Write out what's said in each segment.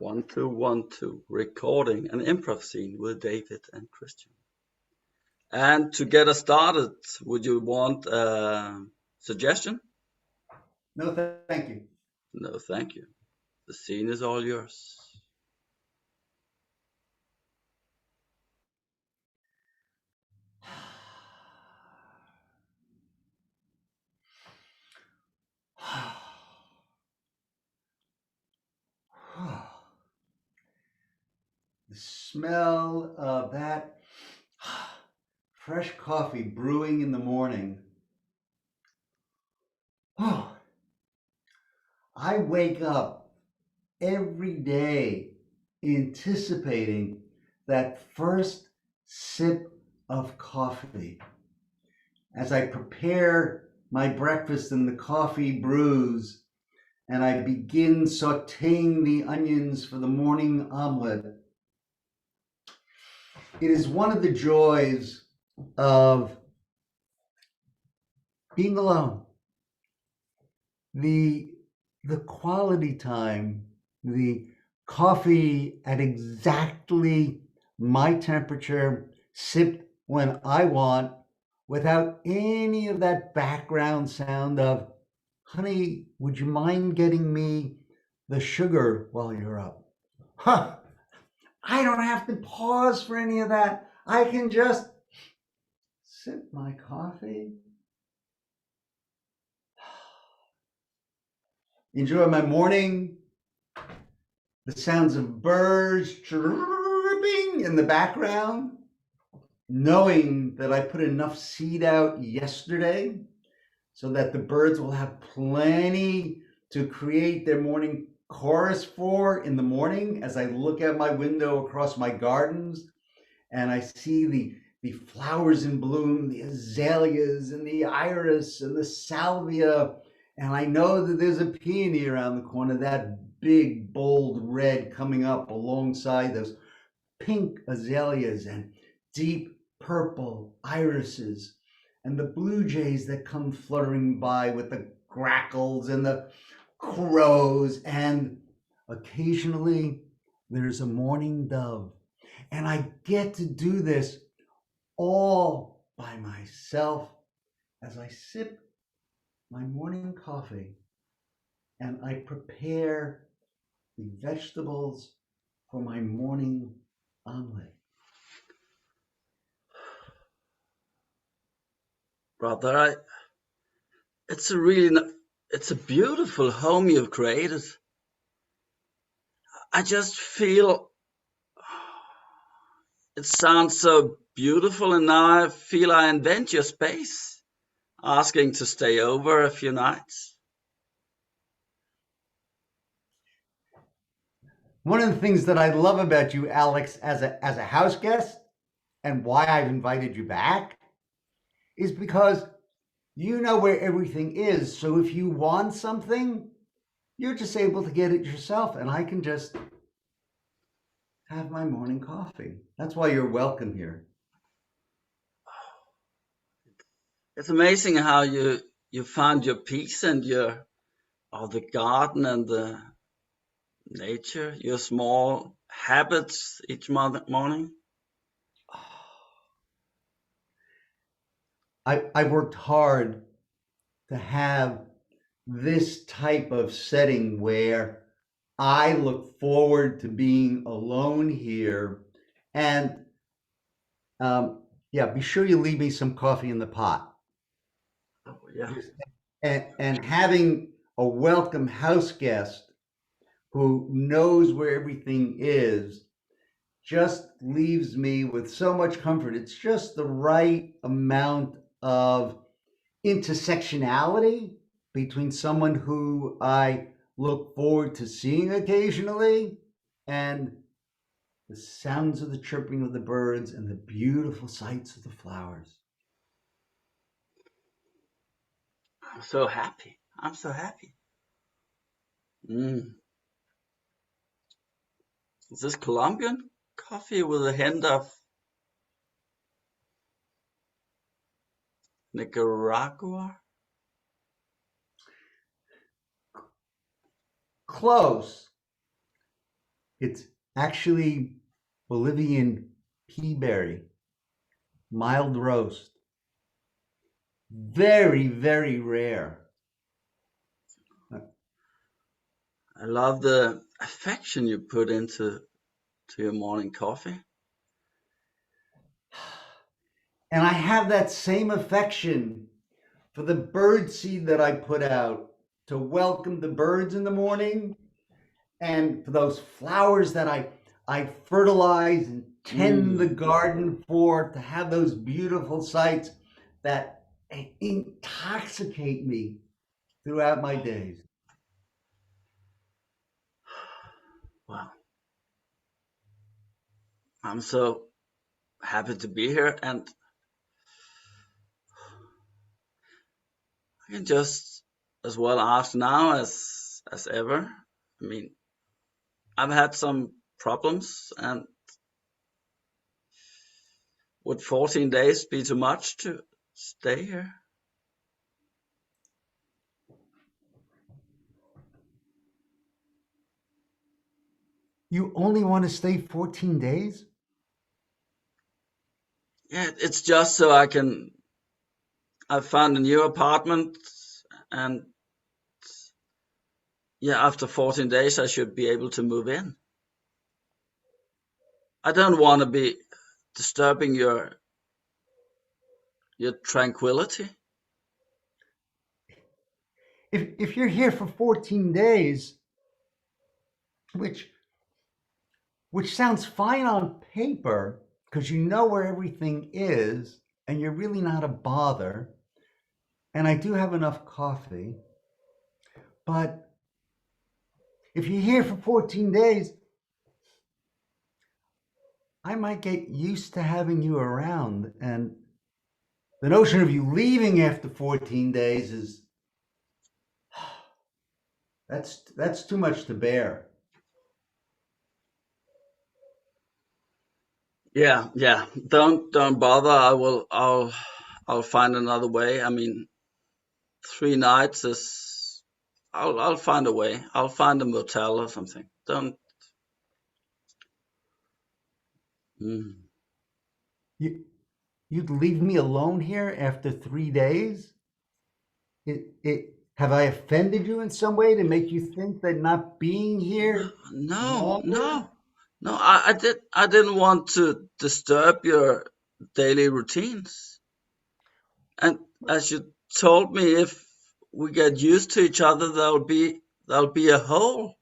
One, two, 1, 2. Recording an improv scene with David and Christian. And to get us started, would you want a suggestion? No, thank you. No, thank you. The scene is all yours. The smell of that fresh coffee brewing in the morning. Oh, I wake up every day anticipating that first sip of coffee. As I prepare my breakfast and the coffee brews, and I begin sauteing the onions for the morning omelet. It is one of the joys of being alone. The quality time, the coffee at exactly my temperature, sipped when I want, without any of that background sound of, honey, would you mind getting me the sugar while you're up? Huh. I don't have to pause for any of that. I can just sip my coffee, enjoy my morning, the sounds of birds chirping in the background, knowing that I put enough seed out yesterday so that the birds will have plenty to create their morning chorus for in the morning as I look out my window across my gardens and I see the flowers in bloom, the azaleas and the iris and the salvia. And I know that there's a peony around the corner, that big, bold red coming up alongside those pink azaleas and deep purple irises, and the blue jays that come fluttering by with the grackles and the crows, and occasionally there's a mourning dove. And I get to do this all by myself as I sip my morning coffee and I prepare the vegetables for my morning omelet. Brother, it's a beautiful home you've created. I just feel it sounds so beautiful, and now I feel I invent your space, asking to stay over a few nights. One of the things that I love about you, Alex, as a house guest, and why I've invited you back, is because you know where everything is. So if you want something, you're just able to get it yourself, and I can just have my morning coffee. That's why you're welcome here. It's amazing how you found your peace and the garden and the nature, your small habits each morning. I worked hard to have this type of setting where I look forward to being alone here. And yeah, be sure you leave me some coffee in the pot. Oh, yeah. And having a welcome house guest who knows where everything is just leaves me with so much comfort. It's just the right amount of intersectionality between someone who I look forward to seeing occasionally and the sounds of the chirping of the birds and the beautiful sights of the flowers. I'm so happy. I'm so happy. Mm. Is this Colombian coffee with a hint of Nicaragua? Close. It's actually Bolivian pea berry, mild roast. Very, very rare. I love the affection you put into your morning coffee. And I have that same affection for the bird seed that I put out to welcome the birds in the morning, and for those flowers that I fertilize and tend the Mm, garden for, to have those beautiful sights that intoxicate me throughout my days. well, I'm so happy to be here, and I can just as well ask now as ever. I mean, I've had some problems, and would 14 days be too much to stay here? You only want to stay 14 days? Yeah, it's just so I found a new apartment, and yeah, after 14 days, I should be able to move in. I don't want to be disturbing your tranquility. If you're here for 14 days, which which sounds fine on paper because you know where everything is and you're really not a bother, and I do have enough coffee, but if you're here for 14 days, I might get used to having you around, and the notion of you leaving after 14 days is that's too much to bear. Yeah, yeah. Don't bother. I'll find another way. I mean, 3 nights is. I'll find a way. I'll find a motel or something. Don't. Mm. You you'd leave me alone here after 3 days? It have I offended you in some way to make you think that not being No, here no, longer? no, no. I didn't want to disturb your daily routines. And as you told me, if we get used to each other, there'll be a hole.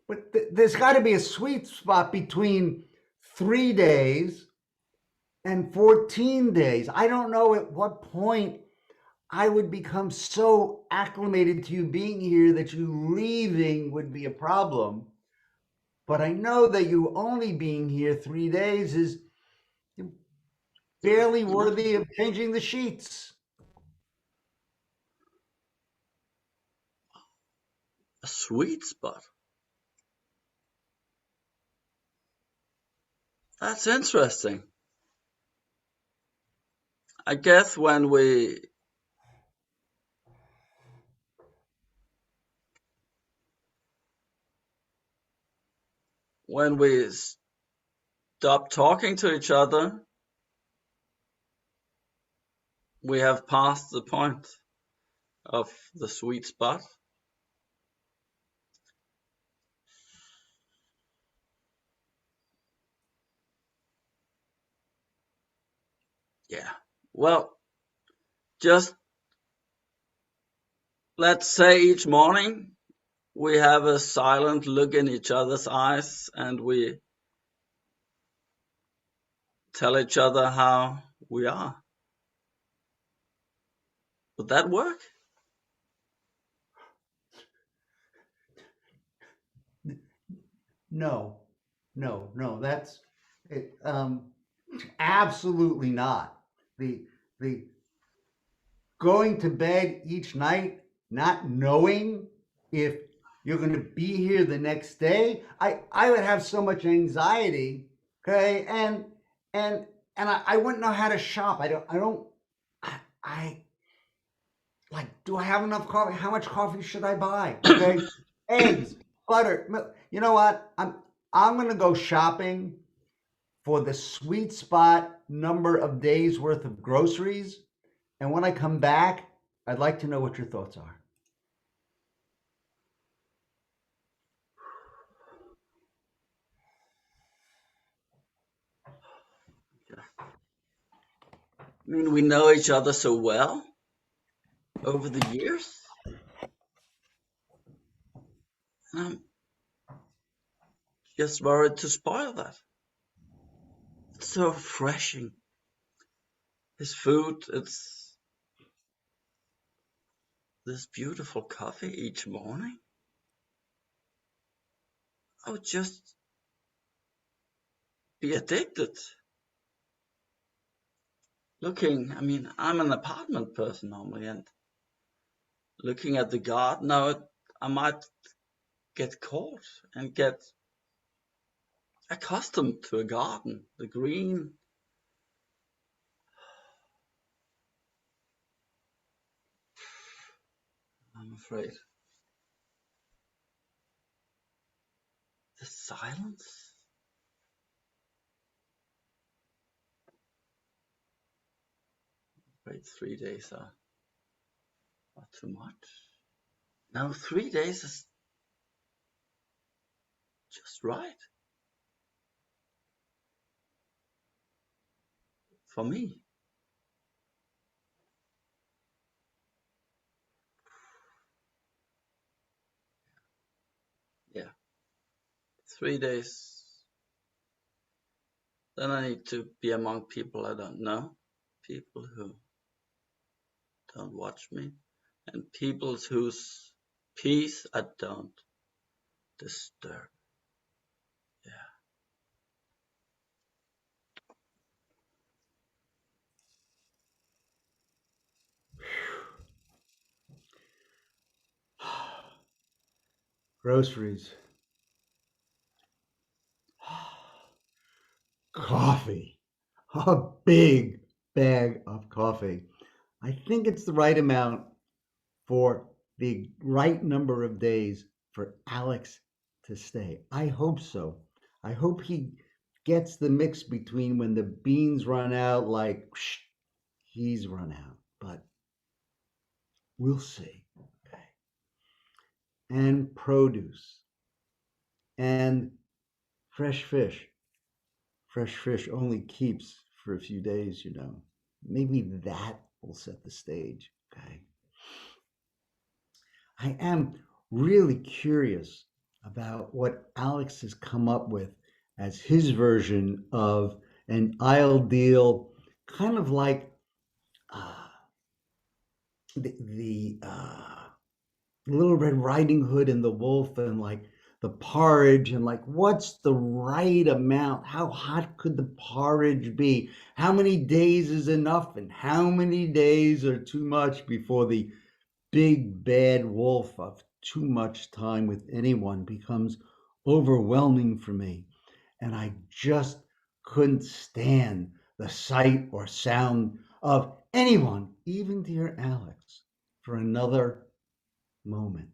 But there's got to be a sweet spot between 3 days and 14 days. I don't know at what point I would become so acclimated to you being here that you leaving would be a problem. But I know that you only being here 3 days is barely No, worthy of changing the sheets. a sweet spot. That's interesting. I guess when we stop talking to each other, we have passed the point of the sweet spot. Yeah. Well, just let's say each morning we have a silent look in each other's eyes and we tell each other how we are. Would that work? No, no, that's it. Absolutely not. The going to bed each night not knowing if you're going to be here the next day, I would have so much anxiety. Okay, and I wouldn't know how to shop. I like, do I have enough coffee? How much coffee should I buy? Okay, eggs, You know what? I'm gonna go shopping for the sweet spot number of days worth of groceries. And when I come back, I'd like to know what your thoughts are. I mean, we know each other so well over the years. I'm just worried to spoil that. It's so refreshing. His food, it's this beautiful coffee each morning. I would just be addicted. I mean, I'm an apartment person normally, and looking at the garden, I might get caught and get accustomed to a garden, the green. I'm afraid. The silence. Wait, 3 days are too much. No, 3 days is just right for me. Yeah, 3 days. Then I need to be among people I don't know, people who don't watch me, and people whose peace I don't disturb. Yeah. Groceries, coffee, a big bag of coffee. I think it's the right amount for the right number of days for Alex to stay. I hope so. I hope he gets the mix between when the beans run out, like he's run out, but we'll see. Okay. And produce and fresh fish. Fresh fish only keeps for a few days, you know. Maybe that will set the stage. Okay. I am really curious about what Alex has come up with as his version of an ideal, kind of like uh, the Little Red Riding Hood and the Wolf, and like the porridge, and like what's the right amount? How hot could the porridge be? How many days is enough, and how many days are too much before the big bad wolf of too much time with anyone becomes overwhelming for me, and I just couldn't stand the sight or sound of anyone, even dear Alex, for another moment,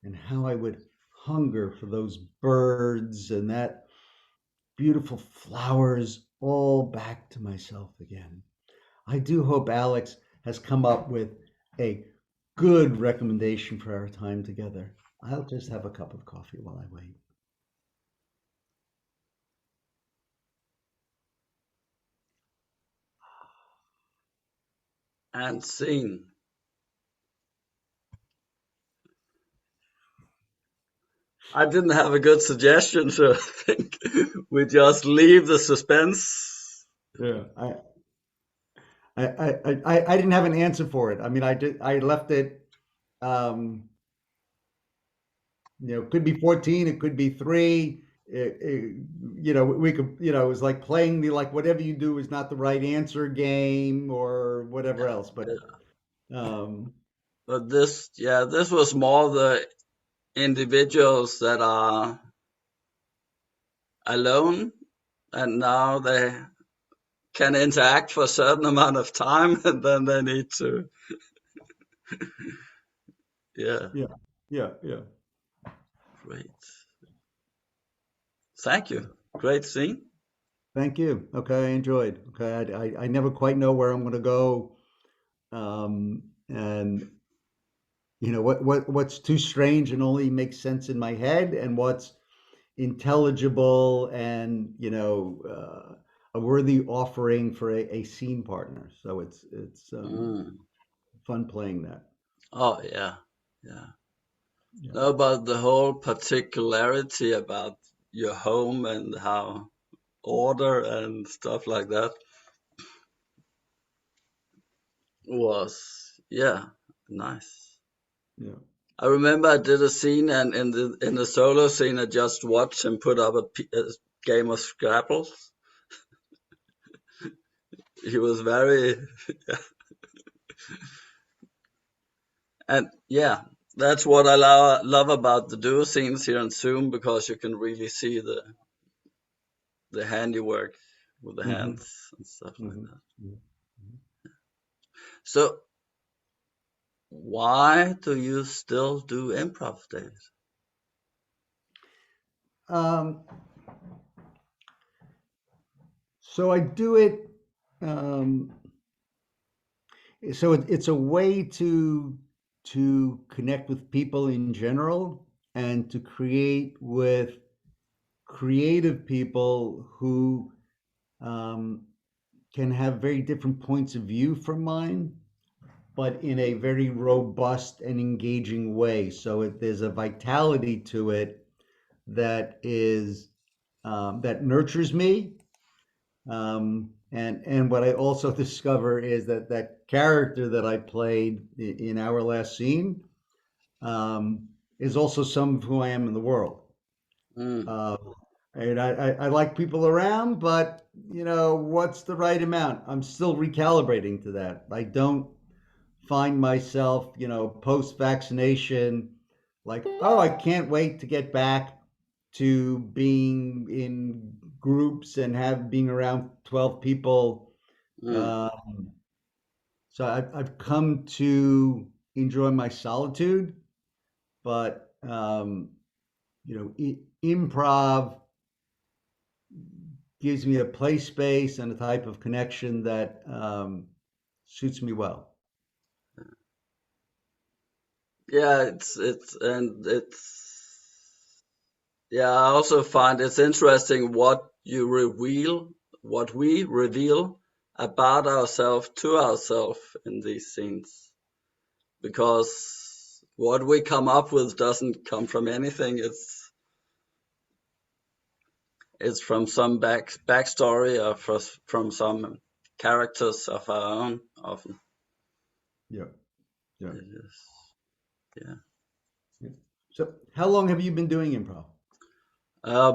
and how I would hunger for those birds and that beautiful flowers all back to myself again. I do hope Alex has come up with a good recommendation for our time together. I'll just have a cup of coffee while I wait. And sing. I didn't have a good suggestion, so I think we just leave the suspense. Yeah, I didn't have an answer for it. I mean, I left it. Um, could be 14, it could be three. We could, it was like playing the like whatever you do is not the right answer game or whatever Yeah, else. But yeah. um, But this was more the individuals that are alone and now they can interact for a certain amount of time and then they need to, yeah, yeah, yeah, yeah. Great. Thank you. Great scene. Thank you. Okay, I enjoyed. Okay, I never quite know where I'm going to go, and what's too strange and only makes sense in my head, and what's intelligible and a worthy offering for a scene partner. So it's Mm. fun playing that. Oh yeah, yeah. Yeah. No, but the whole particularity about your home and how order and stuff like that was, yeah, nice. Yeah. I remember I did a scene, and in the solo scene, I just watched him put up a game of Scrabbles. He was very, and yeah, that's what I love about the duo scenes here on Zoom, because you can really see the handiwork with the Hmm. hands and stuff like Hmm. that. So why do you still do improv, David? Um, so I do it. Um, it's a way to connect with people in general and to create with creative people who um, can have very different points of view from mine, but in a very robust and engaging way. So there's a vitality to it that is that nurtures me. And what I also discover is that that character that I played in our last scene is also some of who I am in the world. Mm, Uh, and I like people around, but what's the right amount? I'm still recalibrating to that. I don't find myself, post vaccination, like, oh, I can't wait to get back to being in groups and have being around 12 people. mm. Um, so I've come to enjoy my solitude, but improv gives me a play space and a type of connection that suits me well. Yeah, it's yeah. I also find it's interesting what we reveal about ourselves to ourselves in these scenes, because what we come up with doesn't come from anything. It's from some backstory, or from some characters of our own. Often Yeah, yeah, it is. Yeah. yeah. So, how long have you been doing improv? Uh,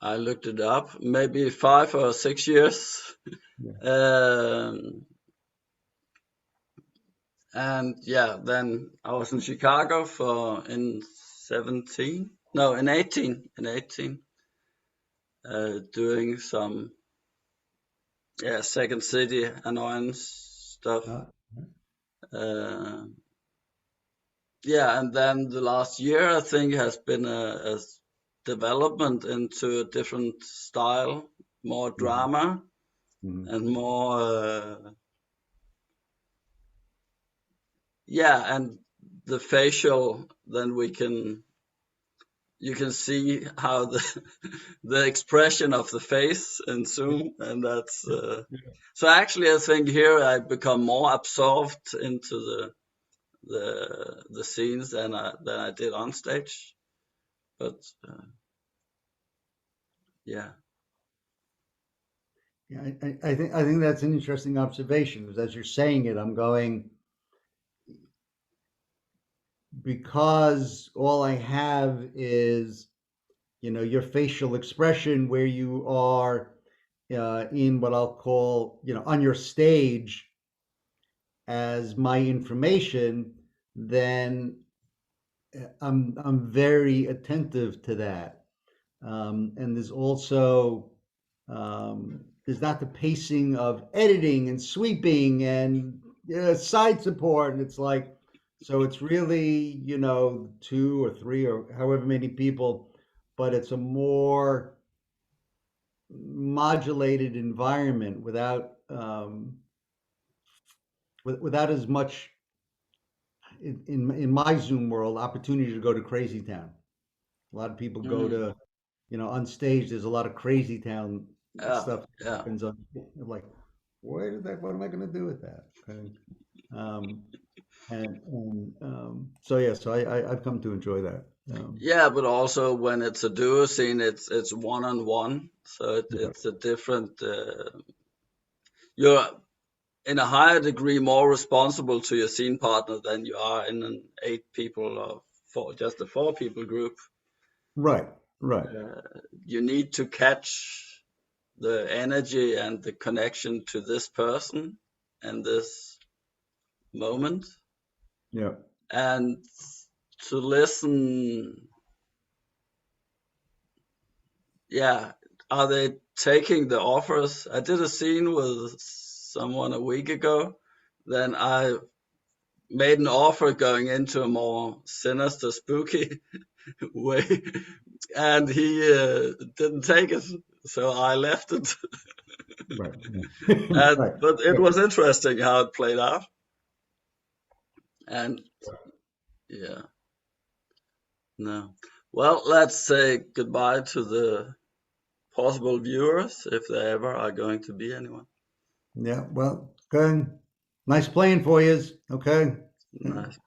I looked it up. Maybe 5 or 6 years. Yeah. Um, and yeah, then I was in Chicago for in 17, no, in 18, doing some, yeah, second city annoyance stuff. Uh, Uh, yeah, and then the last year I think has been a development into a different style, more mhm, drama mhm, and more, yeah, and the facial. Then you can see how the expression of the face in yeah, Zoom, and that's yeah, yeah. so. Actually, I think here I become more absorbed into the scenes than I did on stage. But yeah, Yeah, I think that's an interesting observation because as you're saying it, I'm going because all I have is your facial expression where you are in what I'll call on your stage as my information, then I'm very attentive to that. And there's also there's not the pacing of editing and sweeping and side support, and it's like So it's really, two or three or however many people, but it's a more modulated environment without as much in my Zoom world opportunity to go to crazy town. A lot of people go Mm, to, on stage. There's a lot of crazy town yeah, stuff that yeah, happens on. I'm like, what am I going to do with that? Okay. Um, so yeah, so I've come to enjoy that. yeah. But also when it's a duo scene, it's one on one, so Yeah, it's a different. You're in a higher degree more responsible to your scene partner than you are in an 8 people or just a 4 people group. right, right. You need to catch the energy and the connection to this person and this moment, Yeah, and to listen. Yeah, are they taking the offers? I did a scene with someone a week ago. Then I made an offer going into a more sinister, spooky way, and he didn't take it. So I left it. right, And right. but it Yeah, was interesting how it played out. And yeah, no. Well, let's say goodbye to the possible viewers if there ever are going to be anyone. yeah. Well, good. Nice playing for you. Okay. Nice.